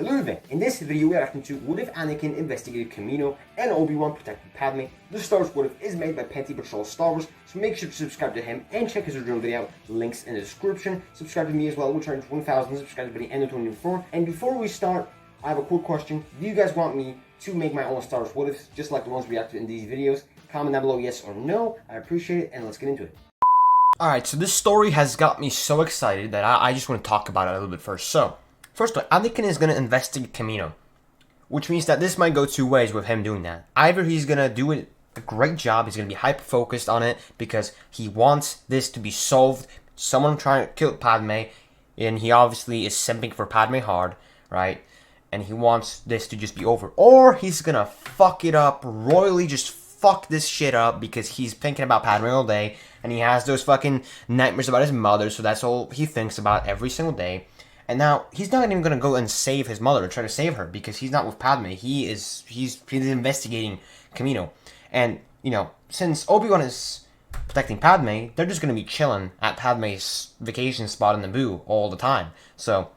Hello there, in this video we are reacting to What If Anakin Investigated Kamino and Obi Wan Protected Padme. The Star Wars What If is made by Pente Patrol Star Wars, so make sure to subscribe to him and check his original video, links in the description. Subscribe to me as well, we'll turn to 1,000 subscribers by the end of 2024. And before we start, I have a quick question. Do you guys want me to make my own Star Wars What Ifs, just like the ones we reacted in these videos? Comment down below yes or no, I appreciate it, and let's get into it. Alright, so this story has got me so excited that I just want to talk about it a little bit first. So, first of all, Anakin is going to investigate Kamino, which means that this might go two ways with him doing that. Either he's going to do a great job, he's going to be hyper-focused on it because he wants this to be solved. Someone trying to kill Padme, and he obviously is simping for Padme hard, right? And he wants this to just be over. Or he's going to fuck it up royally, just fuck this shit up because he's thinking about Padme all day, and he has those fucking nightmares about his mother, so that's all he thinks about every single day. And now, he's not even going to go and save his mother, or try to save her, because he's not with Padme. He's investigating Kamino. And, you know, since Obi-Wan is protecting Padme, they're just going to be chilling at Padme's vacation spot in Naboo all the time. So,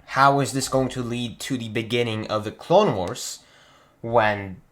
how is this going to lead to the beginning of the Clone Wars when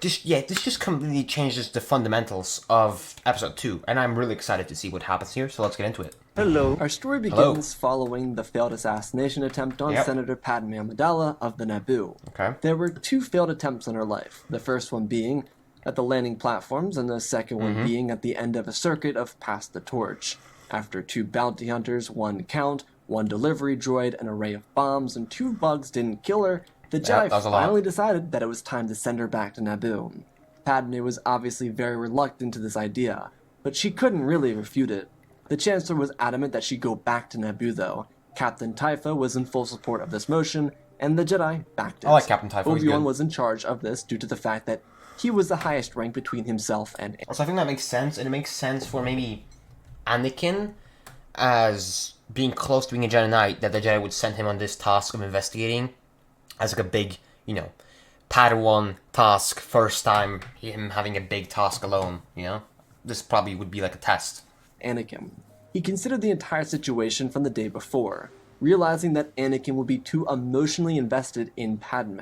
this just completely changes the fundamentals of Episode 2, and I'm really excited to see what happens here, so let's get into it. Hello. Our story begins following the failed assassination attempt on Senator Padme Amidala of the Naboo. Okay. There were two failed attempts in her life, the first one being at the landing platforms, and the second one being at the end of a circuit of Pass the Torch. After two bounty hunters, one count, one delivery droid, an array of bombs, and two bugs didn't kill her, the Jedi finally decided that it was time to send her back to Naboo. Padme was obviously very reluctant to this idea, but she couldn't really refute it. The Chancellor was adamant that she go back to Naboo, though. Captain Typho was in full support of this motion, and the Jedi backed it. I like Captain Typho. Obi-Wan was in charge of this due to the fact that he was the highest rank between himself and Anakin. Also, I think that makes sense, and it makes sense for maybe Anakin as being close to being a Jedi Knight, that the Jedi would send him on this task of investigating as like a big, you know, Padawan task, first time him having a big task alone, you know? This probably would be like a test. Anakin. He considered the entire situation from the day before, realizing that Anakin would be too emotionally invested in Padme.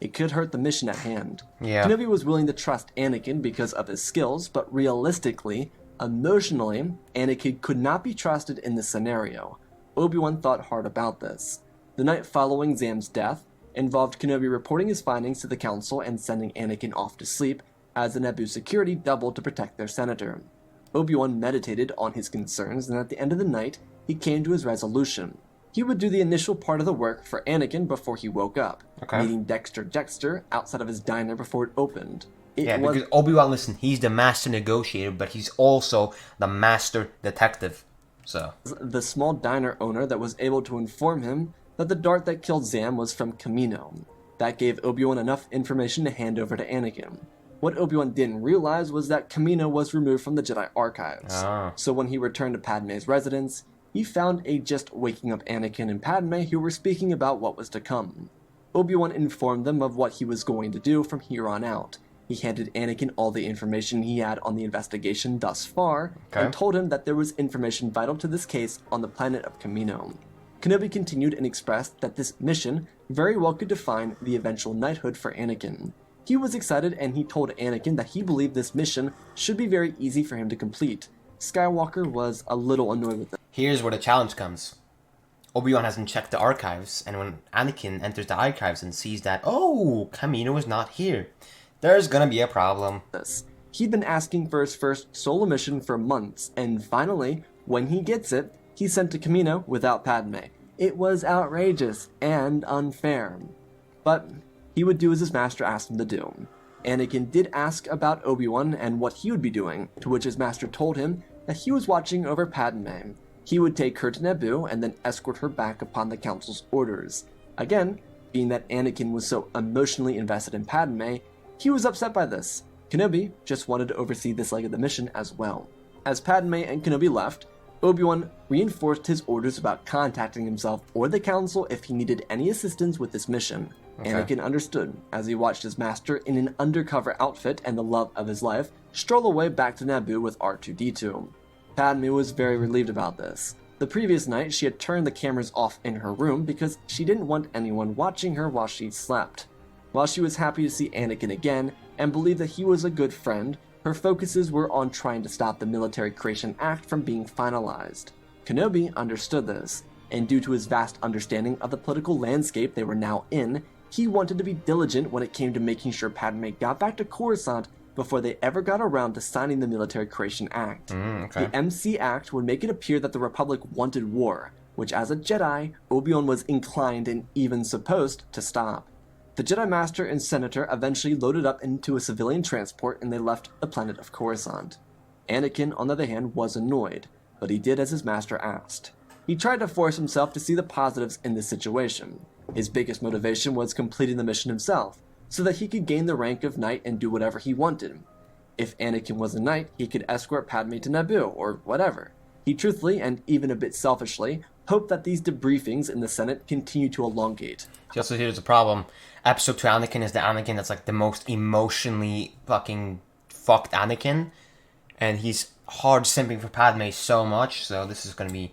It could hurt the mission at hand. Yeah. Kenobi was willing to trust Anakin because of his skills, but realistically, emotionally, Anakin could not be trusted in this scenario. Obi-Wan thought hard about this. The night following Zam's death involved Kenobi reporting his findings to the Council and sending Anakin off to sleep, as the Naboo security doubled to protect their senator. Obi-Wan meditated on his concerns, and at the end of the night, he came to his resolution. He would do the initial part of the work for Anakin before he woke up, meeting Dexter outside of his diner before it opened. Because Obi-Wan, listen, he's the master negotiator, but he's also the master detective. So the small diner owner that was able to inform him that the dart that killed Zam was from Kamino. That gave Obi-Wan enough information to hand over to Anakin. What Obi-Wan didn't realize was that Kamino was removed from the Jedi archives. So when he returned to Padme's residence, he found a just waking up Anakin and Padme who were speaking about what was to come. Obi-Wan informed them of what he was going to do from here on out. He handed Anakin all the information he had on the investigation thus far, and told him that there was information vital to this case on the planet of Kamino. Kenobi continued and expressed that this mission very well could define the eventual knighthood for Anakin. He was excited, and he told Anakin that he believed this mission should be very easy for him to complete. Skywalker was a little annoyed with it. Here's where the challenge comes. Obi-Wan hasn't checked the archives, and when Anakin enters the archives and sees that, oh, Kamino is not here, there's gonna be a problem. He'd been asking for his first solo mission for months, and finally, when he gets it, he's sent to Kamino without Padme. It was outrageous and unfair. But he would do as his master asked him to do. Anakin did ask about Obi-Wan and what he would be doing, to which his master told him that he was watching over Padme. He would take her to Naboo and then escort her back upon the Council's orders. Again, being that Anakin was so emotionally invested in Padme, he was upset by this. Kenobi just wanted to oversee this leg of the mission as well. As Padme and Kenobi left, Obi-Wan reinforced his orders about contacting himself or the Council if he needed any assistance with this mission. Anakin understood as he watched his master in an undercover outfit and the love of his life stroll away back to Naboo with R2-D2. Padme was very relieved about this. The previous night, she had turned the cameras off in her room because she didn't want anyone watching her while she slept. While she was happy to see Anakin again and believed that he was a good friend, her focuses were on trying to stop the Military Creation Act from being finalized. Kenobi understood this, and due to his vast understanding of the political landscape they were now in, he wanted to be diligent when it came to making sure Padme got back to Coruscant before they ever got around to signing the Military Creation Act. The MC Act would make it appear that the Republic wanted war, which as a Jedi, Obi-Wan was inclined and even supposed to stop. The Jedi Master and Senator eventually loaded up into a civilian transport and they left the planet of Coruscant. Anakin, on the other hand, was annoyed, but he did as his master asked. He tried to force himself to see the positives in this situation. His biggest motivation was completing the mission himself, so that he could gain the rank of knight and do whatever he wanted. If Anakin was a knight, he could escort Padme to Naboo, or whatever. He truthfully, and even a bit selfishly, hoped that these debriefings in the Senate continue to elongate. Also, here's a problem. Episode 2 Anakin is the Anakin that's like the most emotionally fucking fucked Anakin. And he's hard simping for Padme so much, so this is going to be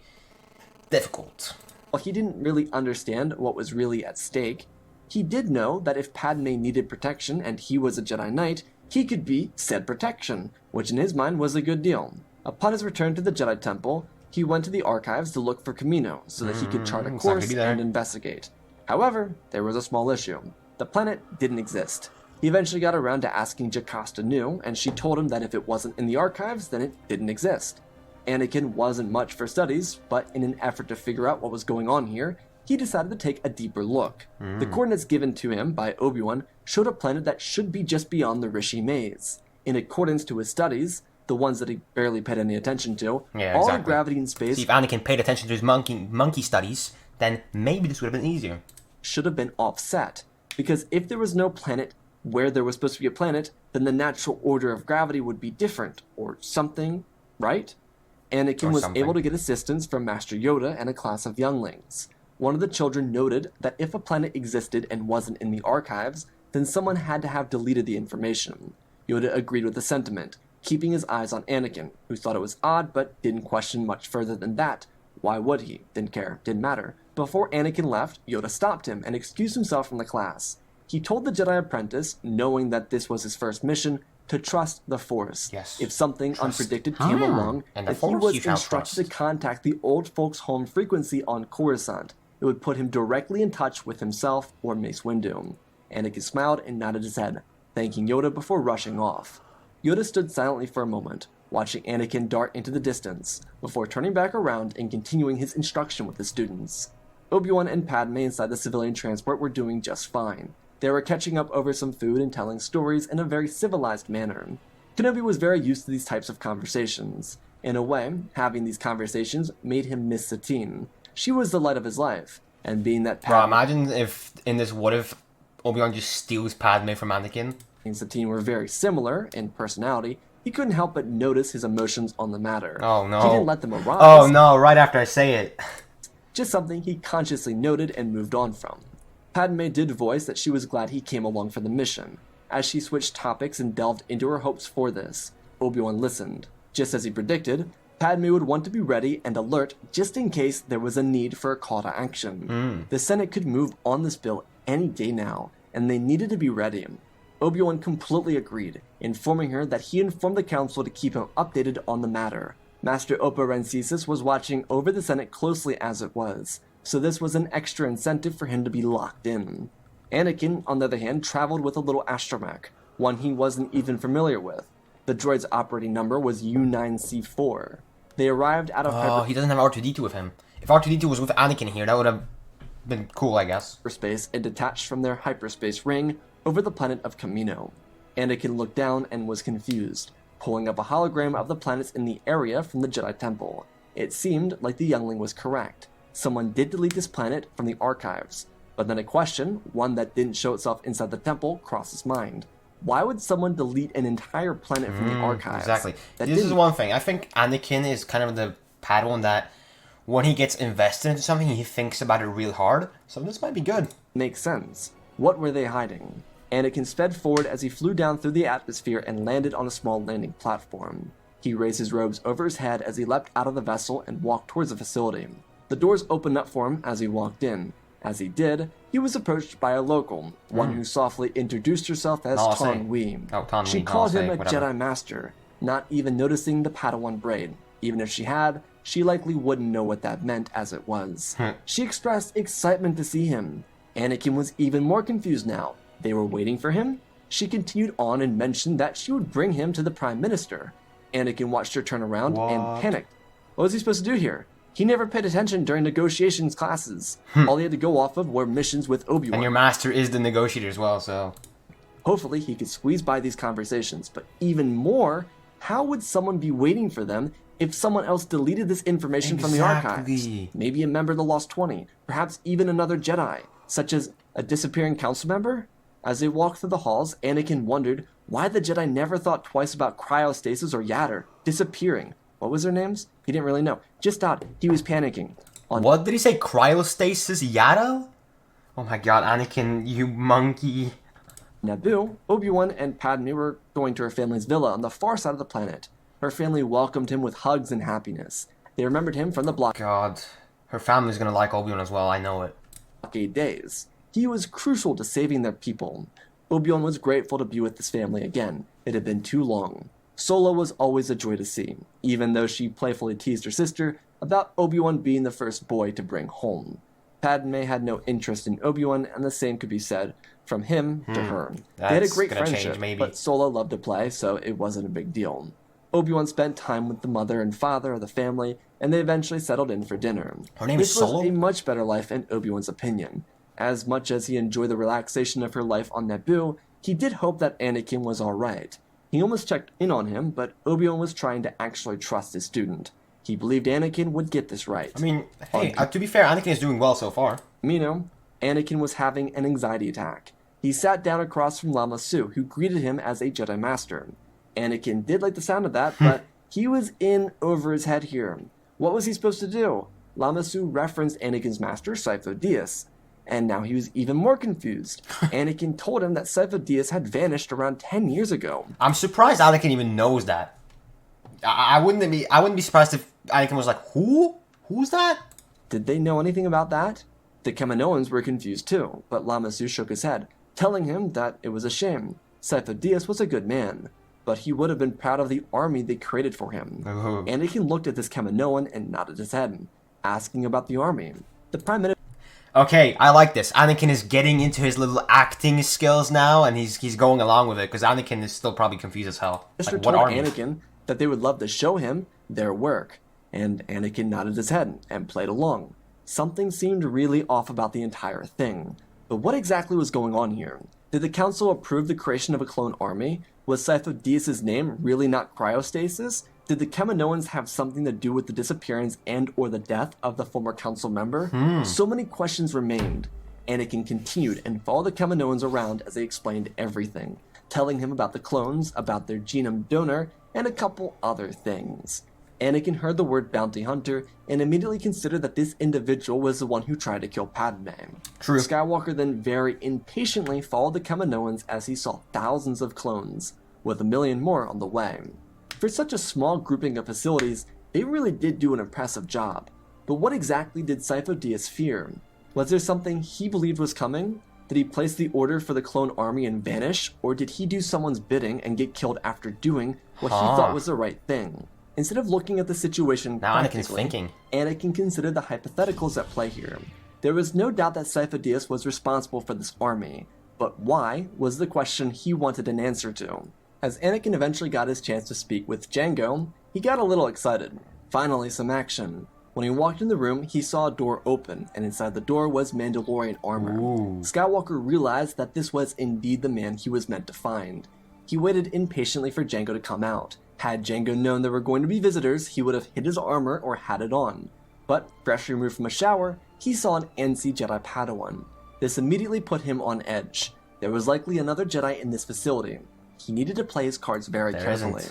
difficult. While he didn't really understand what was really at stake, he did know that if Padme needed protection and he was a Jedi Knight, he could be said protection, which in his mind was a good deal. Upon his return to the Jedi Temple, he went to the archives to look for Kamino so that he could chart a course and investigate. However, there was a small issue. The planet didn't exist. He eventually got around to asking Jocasta Nu, and she told him that if it wasn't in the archives, then it didn't exist. Anakin wasn't much for studies, but in an effort to figure out what was going on here, he decided to take a deeper look. The coordinates given to him by Obi-Wan showed a planet that should be just beyond the Rishi Maze. In accordance to his studies, the ones that he barely paid any attention to, all gravity in space... See, if Anakin paid attention to his monkey studies, then maybe this would have been easier. ...should have been offset. Because if there was no planet where there was supposed to be a planet, then the natural order of gravity would be different, or something, right? Anakin was able to get assistance from Master Yoda and a class of younglings. One of the children noted that if a planet existed and wasn't in the archives, then someone had to have deleted the information. Yoda agreed with the sentiment, keeping his eyes on Anakin, who thought it was odd but didn't question much further than that. Why would he? Didn't care. Didn't matter. Before Anakin left, Yoda stopped him and excused himself from the class. He told the Jedi apprentice, knowing that this was his first mission, to trust the Force. If something unpredicted came along, that he was instructed to contact the old folks' home frequency on Coruscant. It would put him directly in touch with himself or Mace Windu. Anakin smiled and nodded his head, thanking Yoda before rushing off. Yoda stood silently for a moment, watching Anakin dart into the distance, before turning back around and continuing his instruction with the students. Obi-Wan and Padme inside the civilian transport were doing just fine. They were catching up over some food and telling stories in a very civilized manner. Kenobi was very used to these types of conversations. In a way, having these conversations made him miss Satine. She was the light of his life, and being that Padme... Bro, imagine if, in this what if, Obi-Wan just steals Padme from Anakin? And Satine were very similar in personality, he couldn't help but notice his emotions on the matter. Oh no. He didn't let them arise. Oh no, right after I say it. Just something he consciously noted and moved on from. Padme did voice that she was glad he came along for the mission. As she switched topics and delved into her hopes for this, Obi-Wan listened. Just as he predicted, Padme would want to be ready and alert just in case there was a need for a call to action. The Senate could move on this bill any day now, and they needed to be ready. Obi-Wan completely agreed, informing her that he informed the council to keep him updated on the matter. Master Oppa Rencesis was watching over the Senate closely as it was, so this was an extra incentive for him to be locked in. Anakin, on the other hand, traveled with a little astromech, one he wasn't even familiar with. The droid's operating number was U9C4. They arrived out of he doesn't have R2-D2 with him. If R2-D2 was with Anakin here, that would have been cool, I guess. Hyperspace and detached from their hyperspace ring over the planet of Kamino. Anakin looked down and was confused, pulling up a hologram of the planets in the area from the Jedi Temple. It seemed like the youngling was correct. Someone did delete this planet from the archives, but then a question, one that didn't show itself inside the temple, crossed his mind. Why would someone delete an entire planet from the archives? Exactly. This is one thing. I think Anakin is kind of the Padawan that when he gets invested into something, he thinks about it real hard. So this might be good. Makes sense. What were they hiding? Anakin sped forward as he flew down through the atmosphere and landed on a small landing platform. He raised his robes over his head as he leapt out of the vessel and walked towards the facility. The doors opened up for him as he walked in. As he did, he was approached by a local, one who softly introduced herself as Tan Wee. She called him a Jedi Master, not even noticing the Padawan braid. Even if she had, she likely wouldn't know what that meant as it was. She expressed excitement to see him. Anakin was even more confused now. They were waiting for him? She continued on and mentioned that she would bring him to the Prime Minister. Anakin watched her turn around and panicked. What was he supposed to do here? He never paid attention during negotiations classes. All he had to go off of were missions with Obi Wan. And your master is the negotiator as well, so... Hopefully he could squeeze by these conversations, but even more, how would someone be waiting for them if someone else deleted this information from the archives? Maybe a member of the Lost 20, perhaps even another Jedi, such as a disappearing council member? As they walked through the halls, Anakin wondered why the Jedi never thought twice about cryostasis or Yaddar disappearing. What was their names? He didn't really know. Just thought he was panicking. What did he say? Cryostasis Yaddar? Oh my god, Anakin, you monkey. Naboo, Obi-Wan and Padme were going to her family's villa on the far side of the planet. Her family welcomed him with hugs and happiness. They remembered him from the God, her family's gonna like Obi-Wan as well, I know it. blockade days. He was crucial to saving their people. Obi-Wan was grateful to be with his family again. It had been too long. Solo was always a joy to see, even though she playfully teased her sister about Obi-Wan being the first boy to bring home. Padme had no interest in Obi-Wan, and the same could be said from him to her. They had a great friendship, but Solo loved to play, so it wasn't a big deal. Obi-Wan spent time with the mother and father of the family, and they eventually settled in for dinner. Her name is Solo? This was a much better life in Obi-Wan's opinion. As much as he enjoyed the relaxation of her life on Naboo, he did hope that Anakin was alright. He almost checked in on him, but Obi-Wan was trying to actually trust his student. He believed Anakin would get this right. I mean, hey, to be fair, Anakin is doing well so far. Anakin was having an anxiety attack. He sat down across from Lama Su, who greeted him as a Jedi Master. Anakin did like the sound of that, but he was in over his head here. What was he supposed to do? Lama Su referenced Anakin's master, Sifo Dyas, and now he was even more confused. Anakin told him that Sifo Dyas had vanished around 10 years ago. I'm surprised Anakin even knows that. I wouldn't be surprised if Anakin was like, who? Who's that? Did they know anything about that? The Kaminoans were confused too, but Lama Su shook his head, telling him that it was a shame. Sifo Dyas was a good man, but he would have been proud of the army they created for him. Anakin looked at this Kaminoan and nodded his head, asking about the army. The Prime Minister... Okay, I like this. Anakin is getting into his little acting skills now, and he's going along with it, because Anakin is still probably confused as hell. Like, what told Anakin that they would love to show him their work, and Anakin nodded his head and played along. Something seemed really off about the entire thing. But what exactly was going on here? Did the council approve the creation of a clone army? Was Sifo Dyas' name really not cryostasis? Did the Kaminoans have something to do with the disappearance and or the death of the former council member? So many questions remained. Anakin continued and followed the Kaminoans around as they explained everything, telling him about the clones, about their genome donor, and a couple other things. Anakin heard the word bounty hunter and immediately considered that this individual was the one who tried to kill Padme. True. Skywalker then very impatiently followed the Kaminoans as he saw thousands of clones, with 1 million more on the way. For such a small grouping of facilities, they really did do an impressive job. But what exactly did Sifo Dyas fear? Was there something he believed was coming? Did he place the order for the clone army and vanish? Or did he do someone's bidding and get killed after doing what he thought was the right thing? Instead of looking at the situation now Anakin's thinking. Anakin considered the hypotheticals at play here. There was no doubt that Sifo Dyas was responsible for this army, but why was the question he wanted an answer to. As Anakin eventually got his chance to speak with Jango, he got a little excited. Finally, some action. When he walked in the room, he saw a door open, and inside the door was Mandalorian armor. Skywalker realized that this was indeed the man he was meant to find. He waited impatiently for Jango to come out. Had Jango known there were going to be visitors, he would have hid his armor or had it on. But, fresh removed from a shower, he saw an NC Jedi Padawan. This immediately put him on edge. There was likely another Jedi in this facility. He needed to play his cards very carefully.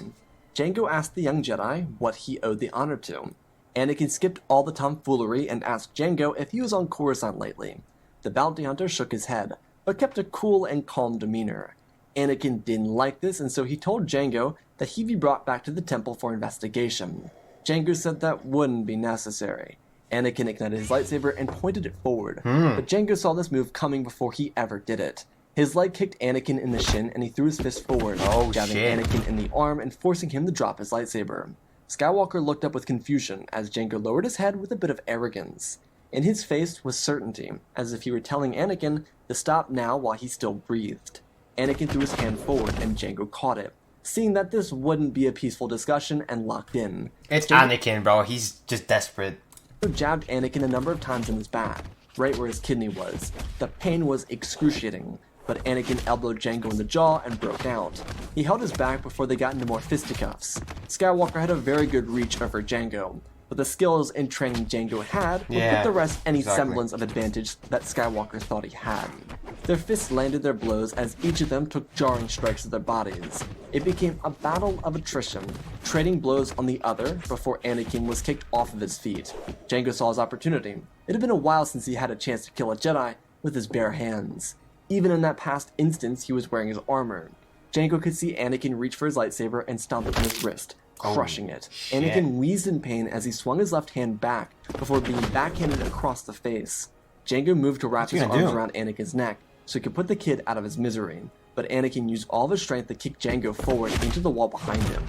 Jango asked the young Jedi what he owed the honor to. Anakin skipped all the tomfoolery and asked Jango if he was on Coruscant lately. The bounty hunter shook his head, but kept a cool and calm demeanor. Anakin didn't like this, and so he told Jango that he'd be brought back to the temple for investigation. Jango said that wouldn't be necessary. Anakin ignited his lightsaber and pointed it forward, but Jango saw this move coming before he ever did it. His leg kicked Anakin in the shin, and he threw his fist forward, jabbing Anakin in the arm and forcing him to drop his lightsaber. Skywalker looked up with confusion as Jango lowered his head with a bit of arrogance. In his face was certainty, as if he were telling Anakin to stop now while he still breathed. Anakin threw his hand forward, and Jango caught it, seeing that this wouldn't be a peaceful discussion, and locked in. It's Anakin, bro. He's just desperate. Jango jabbed Anakin a number of times in his back, right where his kidney was. The pain was excruciating, but Anakin elbowed Jango in the jaw and broke out. He held his back before they got into more fisticuffs. Skywalker had a very good reach over Jango, but the skills and training Jango had would put the rest any semblance of advantage that Skywalker thought he had. Their fists landed their blows as each of them took jarring strikes to their bodies. It became a battle of attrition, trading blows on the other before Anakin was kicked off of his feet. Jango saw his opportunity. It had been a while since he had a chance to kill a Jedi with his bare hands. Even in that past instance, he was wearing his armor. Jango could see Anakin reach for his lightsaber and stomp it on his wrist, crushing it. Shit. Anakin wheezed in pain as he swung his left hand back before being backhanded across the face. Jango moved to wrap his arms around Anakin's neck so he could put the kid out of his misery, but Anakin used all of his strength to kick Jango forward into the wall behind him.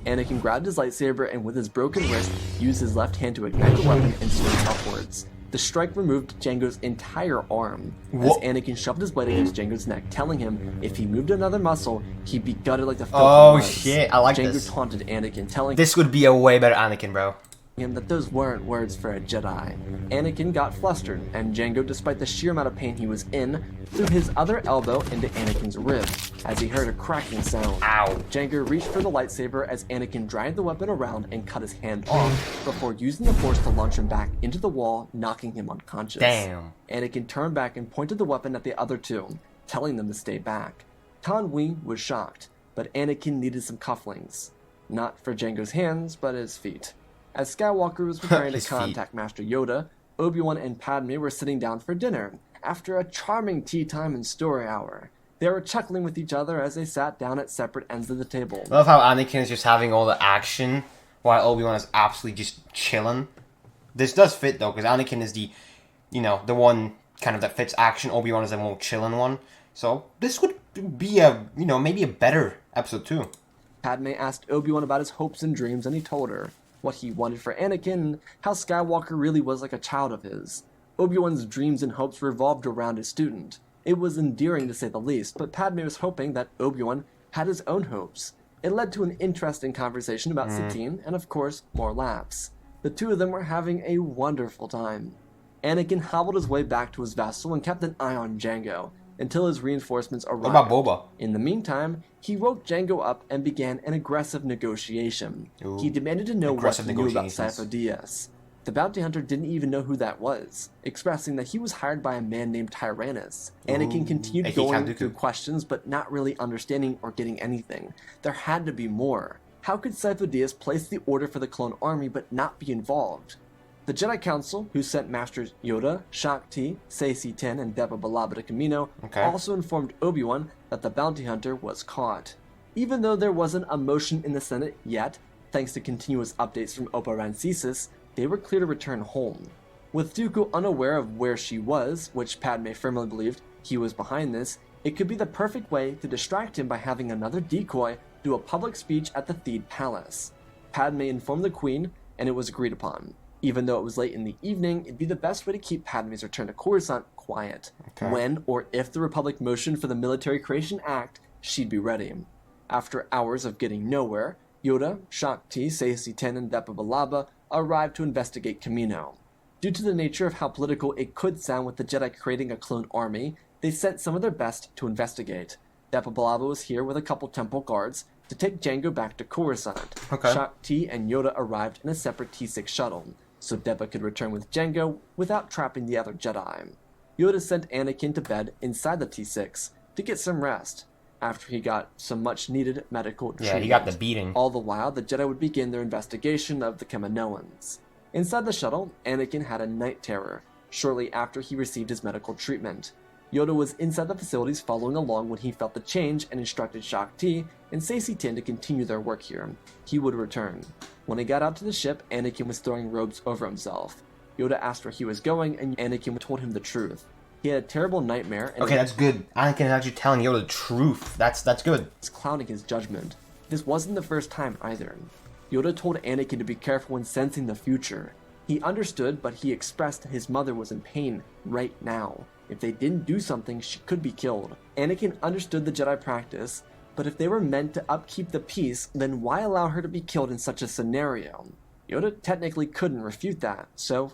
Anakin grabbed his lightsaber and with his broken wrist, used his left hand to ignite the weapon and swing upwards. The strike removed Jango's entire arm, as Anakin shoved his blade against Jango's neck, telling him if he moved another muscle, he'd be gutted like the filth he was. Shit, I like Jango this. taunted Anakin, telling This would be a way better Anakin, bro. him that those weren't words for a Jedi. Anakin got flustered, and Jango, despite the sheer amount of pain he was in, threw his other elbow into Anakin's rib, as he heard a cracking sound. Ow. Jango reached for the lightsaber as Anakin dragged the weapon around and cut his hand off, before using the force to launch him back into the wall, knocking him unconscious. Damn. Anakin turned back and pointed the weapon at the other two, telling them to stay back. Tan Wee was shocked, but Anakin needed some cufflinks. Not for Jango's hands, but his feet. As Skywalker was preparing to His feet. contact Master Yoda, Obi-Wan and Padme were sitting down for dinner, after a charming tea time and story hour. They were chuckling with each other as they sat down at separate ends of the table. I love how Anakin is just having all the action, while Obi-Wan is absolutely just chilling. This does fit, though, because Anakin is the one kind of that fits action. Obi-Wan is the more chilling one. So, this would be maybe a better episode 2. Padme asked Obi-Wan about his hopes and dreams, and he told her what he wanted for Anakin, and how Skywalker really was like a child of his. Obi-Wan's dreams and hopes revolved around his student. It was endearing to say the least, but Padme was hoping that Obi-Wan had his own hopes. It led to an interesting conversation about Satine, and of course, more laughs. The two of them were having a wonderful time. Anakin hobbled his way back to his vessel and kept an eye on Jango, until his reinforcements arrived. What about Boba? In the meantime, he woke Jango up and began an aggressive negotiation. He demanded to know what he knew about Sifo Dyas. The bounty hunter didn't even know who that was, expressing that he was hired by a man named Tyrannus. Anakin continued going through questions, but not really understanding or getting anything. There had to be more. How could Sifo Dyas place the order for the clone army but not be involved? The Jedi Council, who sent Masters Yoda, Shaak Ti, Saesee Tiin, and Depa Billaba to Kamino, also informed Obi-Wan that the bounty hunter was caught. Even though there wasn't a motion in the Senate yet, thanks to continuous updates from Oppa Rancisis, they were clear to return home. With Dooku unaware of where she was, which Padme firmly believed he was behind this, it could be the perfect way to distract him by having another decoy do a public speech at the Theed Palace. Padme informed the Queen, and it was agreed upon. Even though it was late in the evening, it'd be the best way to keep Padme's return to Coruscant quiet. When or if the Republic motioned for the Military Creation Act, she'd be ready. After hours of getting nowhere, Yoda, Shaak Ti, Saesee Tiin, and Depa Billaba arrived to investigate Kamino. Due to the nature of how political it could sound with the Jedi creating a clone army, they sent some of their best to investigate. Depa Billaba was here with a couple temple guards to take Jango back to Coruscant. Shaak Ti and Yoda arrived in a separate T6 shuttle, so Depa could return with Jango without trapping the other Jedi. Yoda sent Anakin to bed inside the T6 to get some rest, after he got some much-needed medical treatment. Yeah, he got the beating. All the while, the Jedi would begin their investigation of the Kaminoans. Inside the shuttle, Anakin had a night terror, shortly after he received his medical treatment. Yoda was inside the facilities following along when he felt the change and instructed Shaak Ti and Saesee Tiin to continue their work here. He would return. When he got out to the ship, Anakin was throwing robes over himself. Yoda asked where he was going, and Anakin told him the truth. He had a terrible nightmare. And okay, that's good. Anakin is actually telling Yoda the truth. That's good. was clouding his judgment. This wasn't the first time either. Yoda told Anakin to be careful when sensing the future. He understood, but he expressed his mother was in pain right now. If they didn't do something, she could be killed. Anakin understood the Jedi practice, but if they were meant to upkeep the peace, then why allow her to be killed in such a scenario? Yoda technically couldn't refute that, so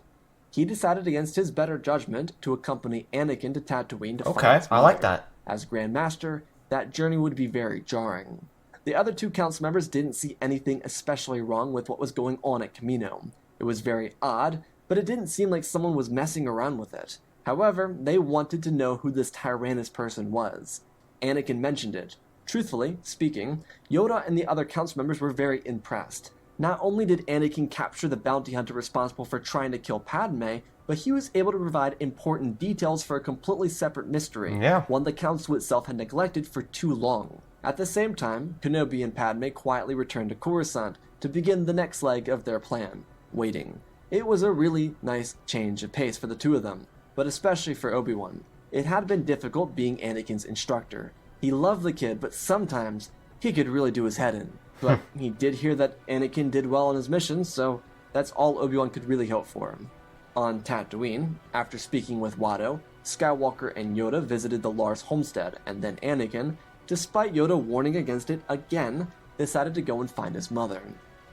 he decided against his better judgment to accompany Anakin to Tatooine to find his I like mother. that. As Grand Master, that journey would be very jarring. The other two council members didn't see anything especially wrong with what was going on at Kamino. It was very odd, but it didn't seem like someone was messing around with it. However, they wanted to know who this Tyrannus person was. Anakin mentioned it. Truthfully speaking, Yoda and the other council members were very impressed. Not only did Anakin capture the bounty hunter responsible for trying to kill Padme, but he was able to provide important details for a completely separate mystery, one the council itself had neglected for too long. At the same time, Kenobi and Padme quietly returned to Coruscant to begin the next leg of their plan, waiting. It was a really nice change of pace for the two of them, but especially for Obi-Wan. It had been difficult being Anakin's instructor. He loved the kid, but sometimes he could really do his head in. But he did hear that Anakin did well on his mission, so that's all Obi-Wan could really hope for him. On Tatooine, after speaking with Watto, Skywalker and Yoda visited the Lars homestead, and then Anakin, despite Yoda warning against it again, decided to go and find his mother.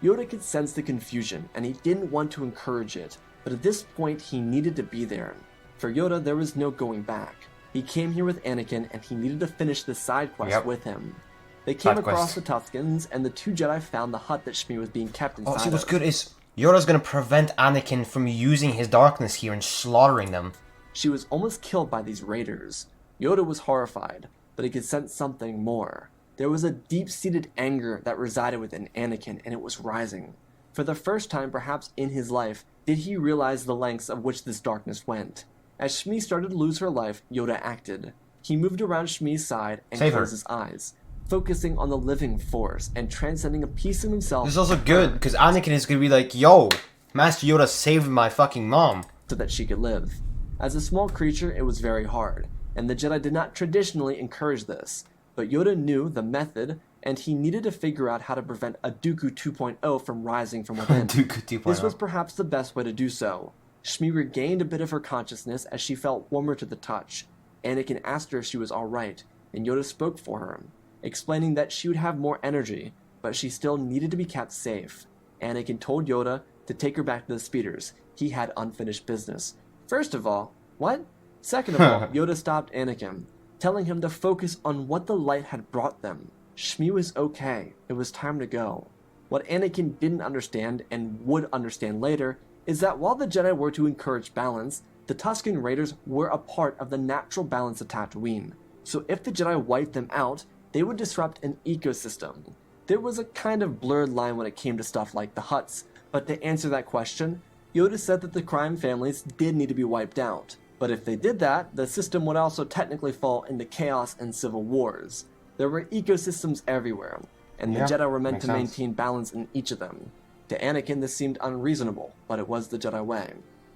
Yoda could sense the confusion, and he didn't want to encourage it, but at this point he needed to be there. For Yoda, there was no going back. He came here with Anakin, and he needed to finish the side quest with him. They came across the Tuskens, and the two Jedi found the hut that Shmi was being kept inside. See, what's good is Yoda's gonna prevent Anakin from using his darkness here and slaughtering them. She was almost killed by these raiders. Yoda was horrified, but he could sense something more. There was a deep-seated anger that resided within Anakin, and it was rising. For the first time, perhaps in his life, did he realize the lengths of which this darkness went. As Shmi started to lose her life, Yoda acted. He moved around Shmi's side and closed his eyes, focusing on the living force and transcending a piece of himself. This is also good, because Anakin is going to be like, yo, Master Yoda saved my fucking mom. So that she could live. As a small creature, it was very hard, and the Jedi did not traditionally encourage this. But Yoda knew the method, and he needed to figure out how to prevent a Dooku 2.0 from rising from within. Dooku 2.0. This was perhaps the best way to do so. Shmi regained a bit of her consciousness as she felt warmer to the touch. Anakin asked her if she was alright, and Yoda spoke for her, explaining that she would have more energy, but she still needed to be kept safe. Anakin told Yoda to take her back to the speeders. He had unfinished business. First of all, what? Second of all, Yoda stopped Anakin, telling him to focus on what the light had brought them. Shmi was okay. It was time to go. What Anakin didn't understand, and would understand later, is that while the Jedi were to encourage balance, the Tusken Raiders were a part of the natural balance of Tatooine. So if the Jedi wiped them out, they would disrupt an ecosystem. There was a kind of blurred line when it came to stuff like the Hutts, but to answer that question, Yoda said that the crime families did need to be wiped out. But if they did that, the system would also technically fall into chaos and civil wars. There were ecosystems everywhere, and the Jedi were meant to maintain balance in each of them. To Anakin, this seemed unreasonable, but it was the Jedi way.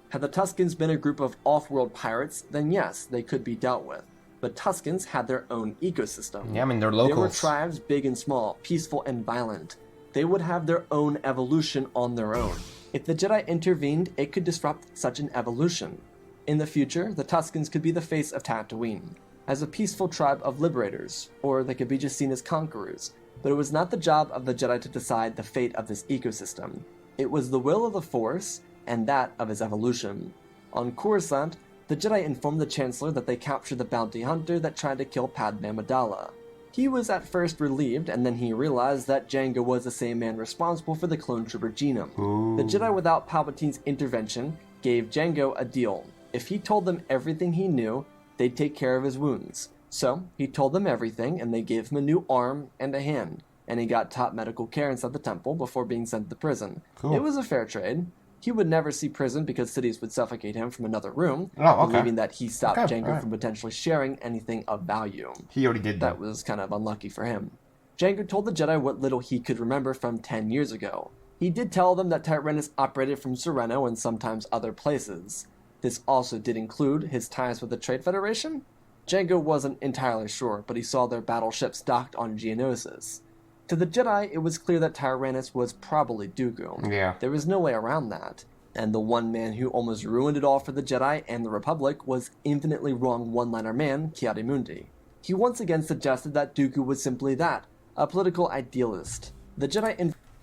Had the Tuskens been a group of off-world pirates, then yes, they could be dealt with. But Tuskens had their own ecosystem. Yeah, I mean, they're locals. They were tribes big and small, peaceful and violent. They would have their own evolution on their own. If the Jedi intervened, it could disrupt such an evolution. In the future, the Tuskens could be the face of Tatooine, as a peaceful tribe of liberators, or they could be just seen as conquerors. But it was not the job of the Jedi to decide the fate of this ecosystem. It was the will of the Force, and that of his evolution. On Coruscant, the Jedi informed the Chancellor that they captured the bounty hunter that tried to kill Padme Amidala. He was at first relieved, and then he realized that Jango was the same man responsible for the clone trooper genome. The Jedi, without Palpatine's intervention, gave Jango a deal. If he told them everything he knew, they'd take care of his wounds. So, he told them everything, and they gave him a new arm and a hand, and he got top medical care inside the temple before being sent to prison. It was a fair trade. He would never see prison because Sidious would suffocate him from another room, Oh, okay. believing that he stopped Okay, Jango alright. from potentially sharing anything of value. He already did That was kind of unlucky for him. Jango told the Jedi what little he could remember from 10 years ago. He did tell them that Tyrannus operated from Sereno and sometimes other places. This also did include his ties with the Trade Federation? Jango wasn't entirely sure, but he saw their battleships docked on Geonosis. To the Jedi, it was clear that Tyrannus was probably Dooku. Yeah. There was no way around that. And the one man who almost ruined it all for the Jedi and the Republic was infinitely wrong one-liner man, Ki-Adi-Mundi. He once again suggested that Dooku was simply that, a political idealist. The Jedi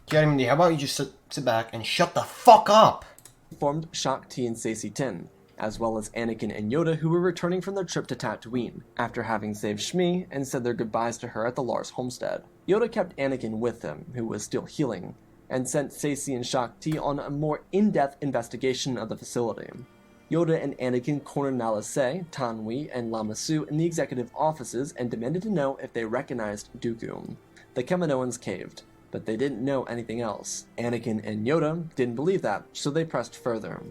Ki-Adi-Mundi, how about you just sit back and shut the fuck up? informed Shaak Ti and Saesee Tiin, as well as Anakin and Yoda, who were returning from their trip to Tatooine, after having saved Shmi and said their goodbyes to her at the Lars homestead. Yoda kept Anakin with him, who was still healing, and sent Saesee and Shaak Ti on a more in-depth investigation of the facility. Yoda and Anakin cornered Nala Se, Tan We, and Lama Su in the executive offices and demanded to know if they recognized Dooku. The Kaminoans caved, but they didn't know anything else. Anakin and Yoda didn't believe that, so they pressed further.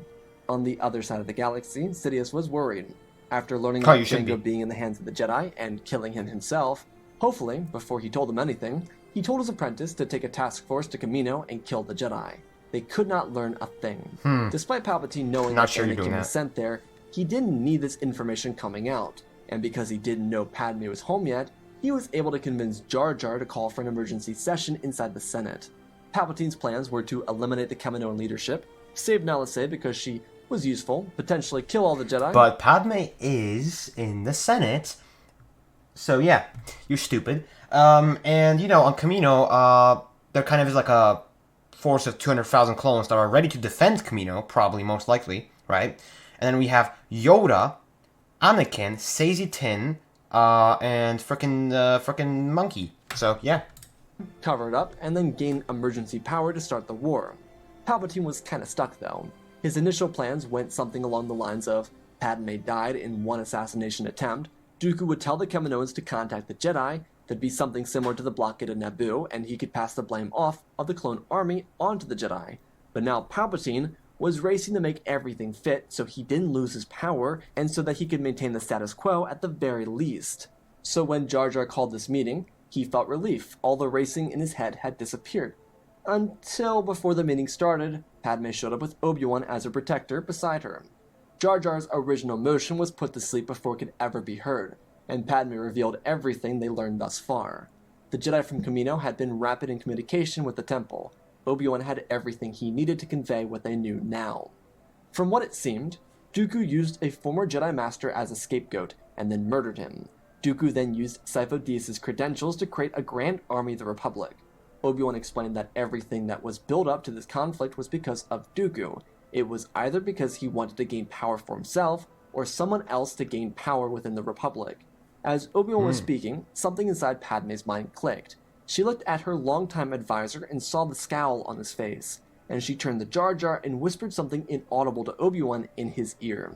On the other side of the galaxy, Sidious was worried. After learning about Jango being in the hands of the Jedi and killing him himself, hopefully, before he told them anything, he told his apprentice to take a task force to Kamino and kill the Jedi. They could not learn a thing. Despite Palpatine knowing that Anakin was sent there, he didn't need this information coming out, and because he didn't know Padme was home yet, he was able to convince Jar Jar to call for an emergency session inside the Senate. Palpatine's plans were to eliminate the Kaminoan leadership, save Nala Se because she was useful, potentially kill all the Jedi. But Padme is in the Senate, so yeah, you're stupid. And you know, on Kamino, there kind of is like a force of 200,000 clones that are ready to defend Kamino, probably, most likely, right? And then we have Yoda, Anakin, Saesee Tiin, and frickin' Monkey. So, yeah. Cover it up, and then gain emergency power to start the war. Palpatine was kinda stuck though. His initial plans went something along the lines of Padme died in one assassination attempt, Dooku would tell the Kaminoans to contact the Jedi, there'd be something similar to the blockade of Naboo, and he could pass the blame off of the clone army onto the Jedi. But now Palpatine was racing to make everything fit so he didn't lose his power, and so that he could maintain the status quo at the very least. So when Jar Jar called this meeting, he felt relief. All the racing in his head had disappeared. Until before the meeting started, Padme showed up with Obi Wan as her protector beside her. Jar Jar's original motion was put to sleep before it could ever be heard, and Padme revealed everything they learned thus far. The Jedi from Kamino had been rapid in communication with the Temple. Obi-Wan had everything he needed to convey what they knew now. From what it seemed, Dooku used a former Jedi Master as a scapegoat, and then murdered him. Dooku then used Sifo Dyas' credentials to create a grand army of the Republic. Obi-Wan explained that everything that was built up to this conflict was because of Dooku. It was either because he wanted to gain power for himself, or someone else to gain power within the Republic. As Obi-Wan was speaking, something inside Padme's mind clicked. She looked at her longtime advisor and saw the scowl on his face, and she turned to Jar Jar and whispered something inaudible to Obi-Wan in his ear.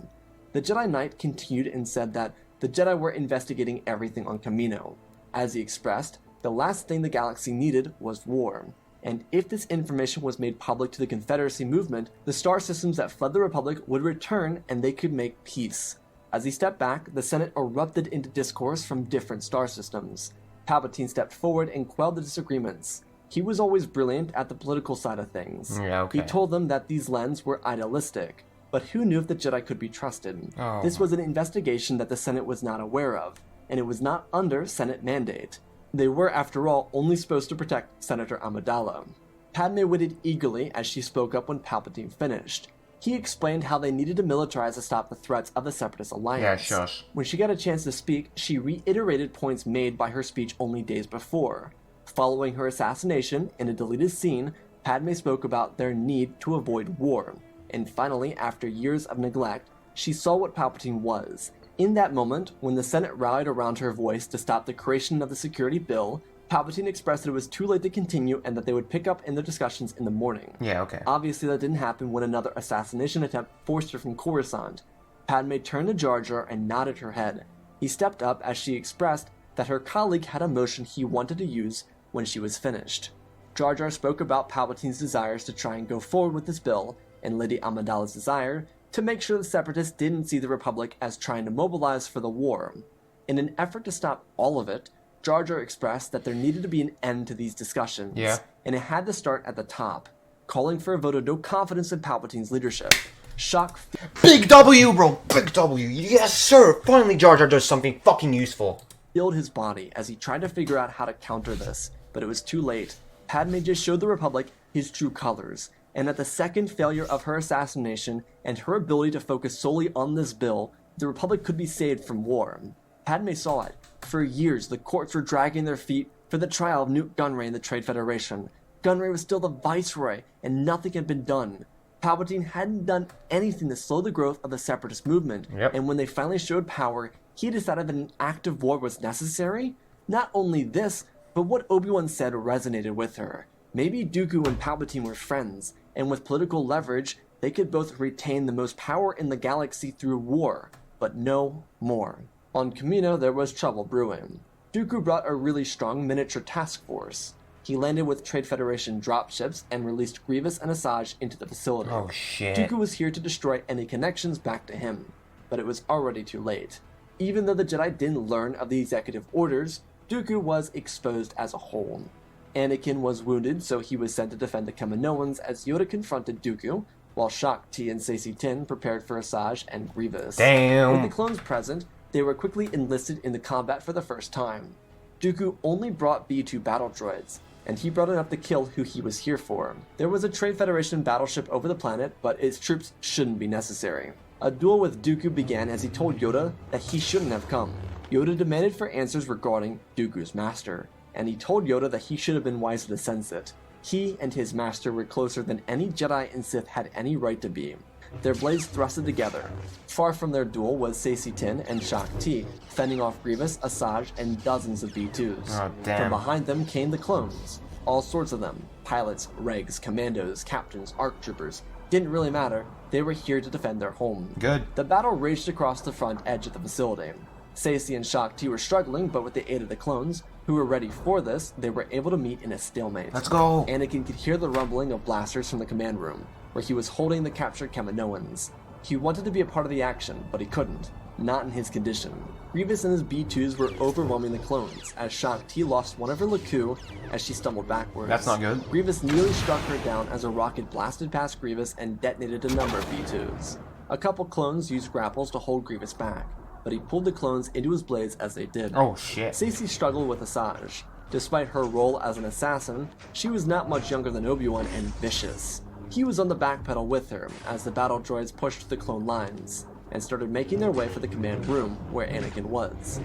The Jedi Knight continued and said that the Jedi were investigating everything on Kamino. As he expressed, the last thing the galaxy needed was war. And if this information was made public to the Confederacy movement, the star systems that fled the Republic would return and they could make peace. As he stepped back, the Senate erupted into discourse from different star systems. Palpatine stepped forward and quelled the disagreements. He was always brilliant at the political side of things. Yeah, okay. He told them that these Lens were idealistic, but who knew if the Jedi could be trusted? Oh. This was an investigation that the Senate was not aware of, and it was not under Senate mandate. They were, after all, only supposed to protect Senator Amidala. Padme waited eagerly as she spoke up when Palpatine finished. He explained how they needed to militarize to stop the threats of the Separatist Alliance. Yeah, shush. When she got a chance to speak, she reiterated points made by her speech only days before. Following her assassination, in a deleted scene, Padme spoke about their need to avoid war. And finally, after years of neglect, she saw what Palpatine was. In that moment, when the Senate rallied around her voice to stop the creation of the security bill, Palpatine expressed that it was too late to continue and that they would pick up in their discussions in the morning. Yeah, okay. Obviously, that didn't happen when another assassination attempt forced her from Coruscant. Padme turned to Jar Jar and nodded her head. He stepped up as she expressed that her colleague had a motion he wanted to use when she was finished. Jar Jar spoke about Palpatine's desires to try and go forward with this bill, and Lady Amidala's desire to make sure the Separatists didn't see the Republic as trying to mobilize for the war. In an effort to stop all of it, Jar Jar expressed that there needed to be an end to these discussions, and it had to start at the top, calling for a vote of no confidence in Palpatine's leadership. Big W, bro! Big W! Yes, sir! Finally Jar Jar does something fucking useful. Filled his body as he tried to figure out how to counter this, but it was too late. Padme just showed the Republic his true colors, and at the second failure of her assassination and her ability to focus solely on this bill, the Republic could be saved from war. Padme saw it. For years, the courts were dragging their feet for the trial of Newt Gunray in the Trade Federation. Gunray was still the viceroy, and nothing had been done. Palpatine hadn't done anything to slow the growth of the Separatist movement, and when they finally showed power, he decided that an act of war was necessary? Not only this, but what Obi-Wan said resonated with her. Maybe Dooku and Palpatine were friends, and with political leverage, they could both retain the most power in the galaxy through war, but no more. On Kamino, there was trouble brewing. Dooku brought a really strong miniature task force. He landed with Trade Federation dropships and released Grievous and Asajj into the facility. Oh shit. Dooku was here to destroy any connections back to him, but it was already too late. Even though the Jedi didn't learn of the executive orders, Dooku was exposed as a whole. Anakin was wounded, so he was sent to defend the Kaminoans as Yoda confronted Dooku, while Shaak Ti and Saesee Tiin prepared for Asajj and Grievous. Damn. With the clones present, they were quickly enlisted in the combat for the first time. Dooku only brought B-2 battle droids, and he brought enough to kill who he was here for. There was a Trade Federation battleship over the planet, but its troops shouldn't be necessary. A duel with Dooku began as he told Yoda that he shouldn't have come. Yoda demanded for answers regarding Dooku's master, and he told Yoda that he should have been wiser to sense it. He and his master were closer than any Jedi and Sith had any right to be. Their blades thrusted together. Far from their duel was Saesee Tiin and Shaak Ti, fending off Grievous, Asajj, and dozens of B-2s. Oh, damn. From behind them came the clones. All sorts of them. Pilots, regs, commandos, captains, ARC troopers. Didn't really matter. They were here to defend their home. Good. The battle raged across the front edge of the facility. Saesee and Shaak Ti were struggling, but with the aid of the clones, who were ready for this, they were able to meet in a stalemate. Let's go. Anakin could hear the rumbling of blasters from the command room, where he was holding the captured Kaminoans. He wanted to be a part of the action, but he couldn't. Not in his condition. Grievous and his B-2s were overwhelming the clones, as Shaak Ti lost one of her Laku as she stumbled backwards. That's not good. Grievous nearly struck her down as a rocket blasted past Grievous and detonated a number of B-2s. A couple clones used grapples to hold Grievous back, but he pulled the clones into his blades as they did. Oh shit. Saesee struggled with Asajj. Despite her role as an assassin, she was not much younger than Obi-Wan and vicious. He was on the back pedal with her as the battle droids pushed the clone lines and started making their way for the command room where Anakin was.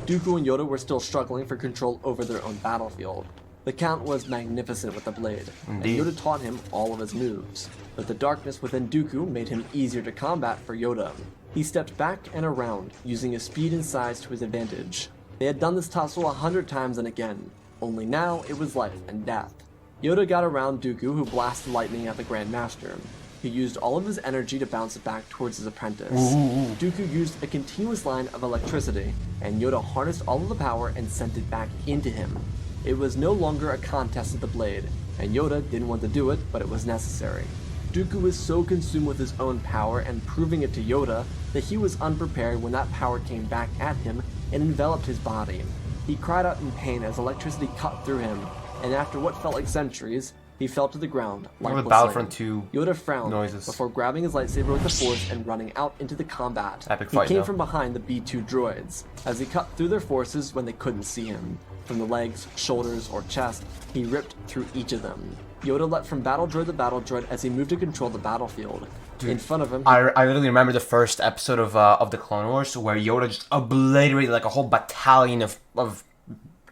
Dooku and Yoda were still struggling for control over their own battlefield. The Count was magnificent with the blade, Indeed. and Yoda taught him all of his moves, but the darkness within Dooku made him easier to combat for Yoda. He stepped back and around, using his speed and size to his advantage. They had done this tussle 100 times and again, only now it was life and death. Yoda got around Dooku, who blasted lightning at the Grand Master. He used all of his energy to bounce it back towards his apprentice. Dooku used a continuous line of electricity, and Yoda harnessed all of the power and sent it back into him. It was no longer a contest of the blade, and Yoda didn't want to do it, but it was necessary. Dooku was so consumed with his own power and proving it to Yoda that he was unprepared when that power came back at him and enveloped his body. He cried out in pain as electricity cut through him, and after what felt like centuries, he fell to the ground, lifeless. the Battlefront 2 Yoda frowned noises. before grabbing his lightsaber with the Force and running out into the combat. Epic He fight, came though. from behind the B-2 droids, as he cut through their forces when they couldn't see him. From the legs, shoulders, or chest, he ripped through each of them. Yoda leapt from battle droid to battle droid as he moved to control the battlefield. In front of him, I literally remember the first episode of the Clone Wars where Yoda just obliterated like a whole battalion of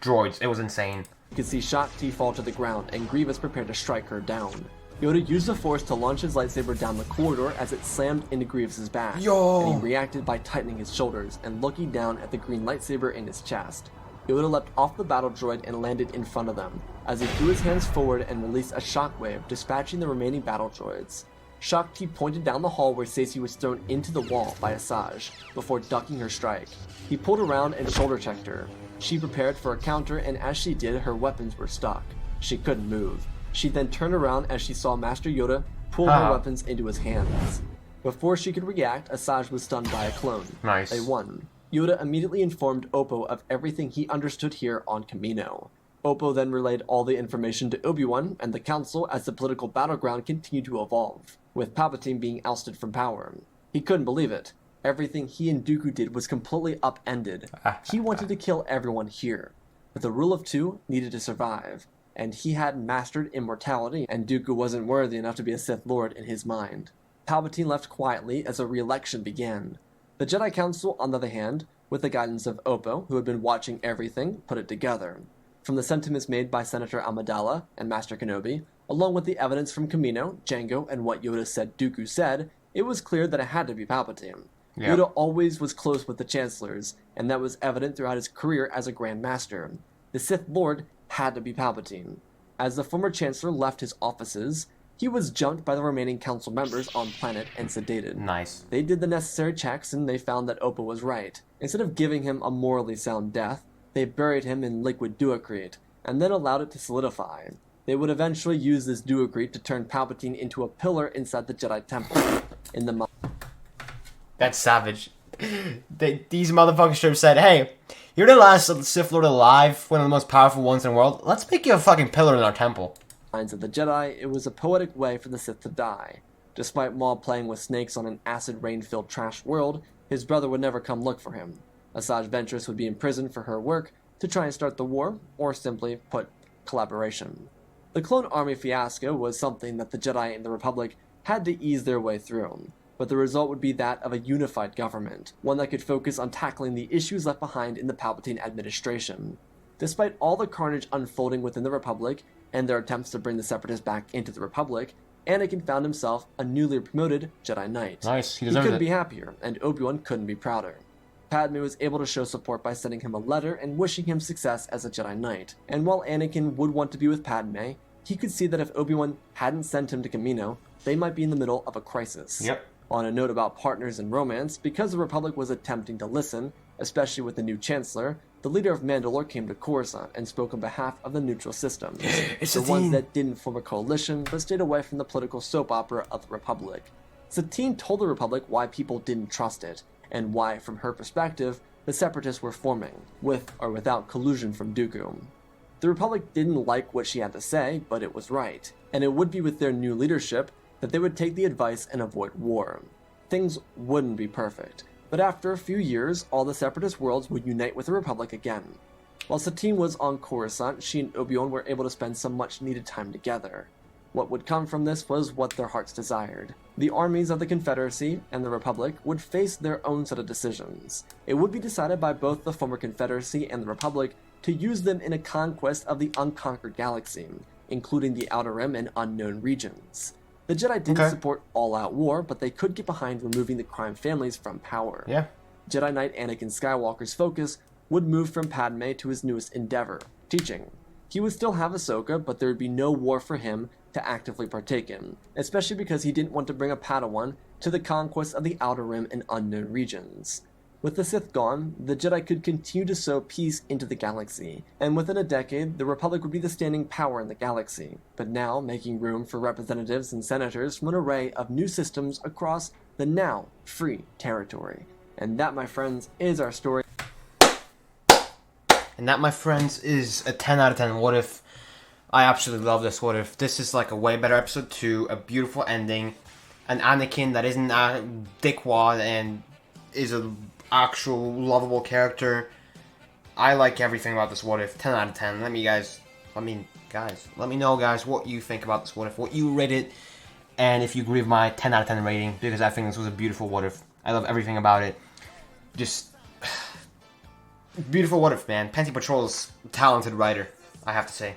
droids. It was insane. you could see Shaak Ti fall to the ground, and Grievous prepared to strike her down. Yoda used the Force to launch his lightsaber down the corridor as it slammed into Grievous' back, and he reacted by tightening his shoulders and looking down at the green lightsaber in his chest. Yoda leapt off the battle droid and landed in front of them, as he threw his hands forward and released a shockwave, dispatching the remaining battle droids. Shaak Ti pointed down the hall where Saesee was thrown into the wall by Asajj, before ducking her strike. He pulled around and shoulder checked her. She prepared for a counter, and as she did, her weapons were stuck. She couldn't move. She then turned around as she saw Master Yoda pull her weapons into his hands. Before she could react, Asajj was stunned by a clone. Nice. They won. Yoda immediately informed Oppo of everything he understood here on Kamino. Oppo then relayed all the information to Obi-Wan and the Council as the political battleground continued to evolve, with Palpatine being ousted from power. He couldn't believe it. Everything he and Dooku did was completely upended. He wanted to kill everyone here, but the rule of two needed to survive, and he hadn't mastered immortality, and Dooku wasn't worthy enough to be a Sith Lord in his mind. Palpatine left quietly as a re-election began. The Jedi Council, on the other hand, with the guidance of Oppo, who had been watching everything, put it together. From the sentiments made by Senator Amidala and Master Kenobi, along with the evidence from Kamino, Jango, and what Yoda said Dooku said, it was clear that it had to be Palpatine. Yeah. Yoda always was close with the Chancellors, and that was evident throughout his career as a Grand Master. The Sith Lord had to be Palpatine. As the former Chancellor left his offices, he was jumped by the remaining council members on planet and sedated. Nice. They did the necessary checks and they found that Oppo was right. Instead of giving him a morally sound death, they buried him in liquid duocrete, and then allowed it to solidify. They would eventually use this duocrete to turn Palpatine into a pillar inside the Jedi Temple. That's savage. These motherfuckers should have said, hey, you're the last Sith Lord alive, one of the most powerful ones in the world. Let's make you a fucking pillar in our temple. Minds of the Jedi, it was a poetic way for the Sith to die. Despite Maul playing with snakes on an acid rain-filled trash world, his brother would never come look for him. Asajj Ventress would be imprisoned for her work to try and start the war, or simply put, collaboration. The Clone Army fiasco was something that the Jedi and the Republic had to ease their way through, but the result would be that of a unified government, one that could focus on tackling the issues left behind in the Palpatine administration. Despite all the carnage unfolding within the Republic, and their attempts to bring the Separatists back into the Republic, Anakin found himself a newly promoted Jedi Knight. Nice, he couldn't be happier, and Obi-Wan couldn't be prouder. Padme was able to show support by sending him a letter and wishing him success as a Jedi Knight. And while Anakin would want to be with Padme, he could see that if Obi-Wan hadn't sent him to Kamino, they might be in the middle of a crisis. Yep. On a note about partners and romance, because the Republic was attempting to listen, especially with the new Chancellor, the leader of Mandalore came to Coruscant and spoke on behalf of the neutral systems. It's the ones that didn't form a coalition, but stayed away from the political soap opera of the Republic. Satine told the Republic why people didn't trust it, and why, from her perspective, the Separatists were forming, with or without collusion from Dooku. The Republic didn't like what she had to say, but it was right, and it would be with their new leadership that they would take the advice and avoid war. Things wouldn't be perfect, but after a few years, all the Separatist worlds would unite with the Republic again. While Satine was on Coruscant, she and Obi-Wan were able to spend some much-needed time together. What would come from this was what their hearts desired. The armies of the Confederacy and the Republic would face their own set of decisions. It would be decided by both the former Confederacy and the Republic to use them in a conquest of the unconquered galaxy, including the Outer Rim and unknown regions. The Jedi didn't support all-out war, but they could get behind removing the crime families from power. Yeah. Jedi Knight Anakin Skywalker's focus would move from Padme to his newest endeavor, teaching. He would still have Ahsoka, but there would be no war for him to actively partake in, especially because he didn't want to bring a Padawan to the conquest of the Outer Rim and unknown regions. With the Sith gone, the Jedi could continue to sow peace into the galaxy, and within a decade, the Republic would be the standing power in the galaxy, but now making room for representatives and senators from an array of new systems across the now free territory. And that, my friends, is our story. And that, my friends, is a 10 out of 10 what if. I absolutely love this what if. This is like a way better episode 2, a beautiful ending, an Anakin that isn't a dickwad and is an actual lovable character. I like everything about this what if. 10 out of 10. Let me know, guys, what you think about this what if, what you rate it, and if you agree with my 10 out of 10 rating, because I think this was a beautiful what if. I love everything about it. Just beautiful what if, man. Pente Patrol's a talented writer, I have to say.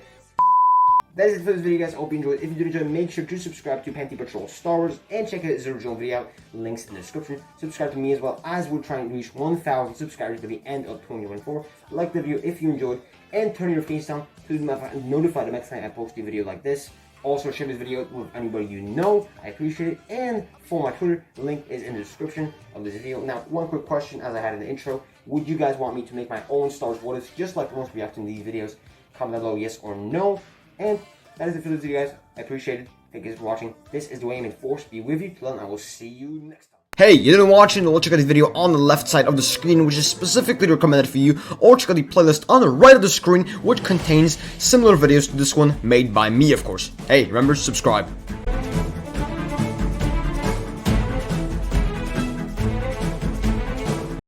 That is it for this video, guys. I hope you enjoyed. If you did enjoy, make sure to subscribe to Pente Patrol Star Wars and check out his original video out. Links in the description. Subscribe to me as well, as we're trying to reach 1,000 subscribers by the end of 2024. Like the video if you enjoyed, and turn your face on to be notified the next time I post a video like this. Also, share this video with anybody you know. I appreciate it. And for my Twitter, the link is in the description of this video. Now, one quick question, as I had in the intro: would you guys want me to make my own Star Wars what ifs, just like the ones reacting to these videos? Comment down below, yes or no. And that is it for this video, guys. I appreciate it. Thank you for watching. This is the way and force be with you. Till then, I will see you next time. Hey, you didn't watch it? Well, check out the video on the left side of the screen, which is specifically recommended for you, or check out the playlist on the right of the screen, which contains similar videos to this one, made by me, of course. Hey, remember, subscribe.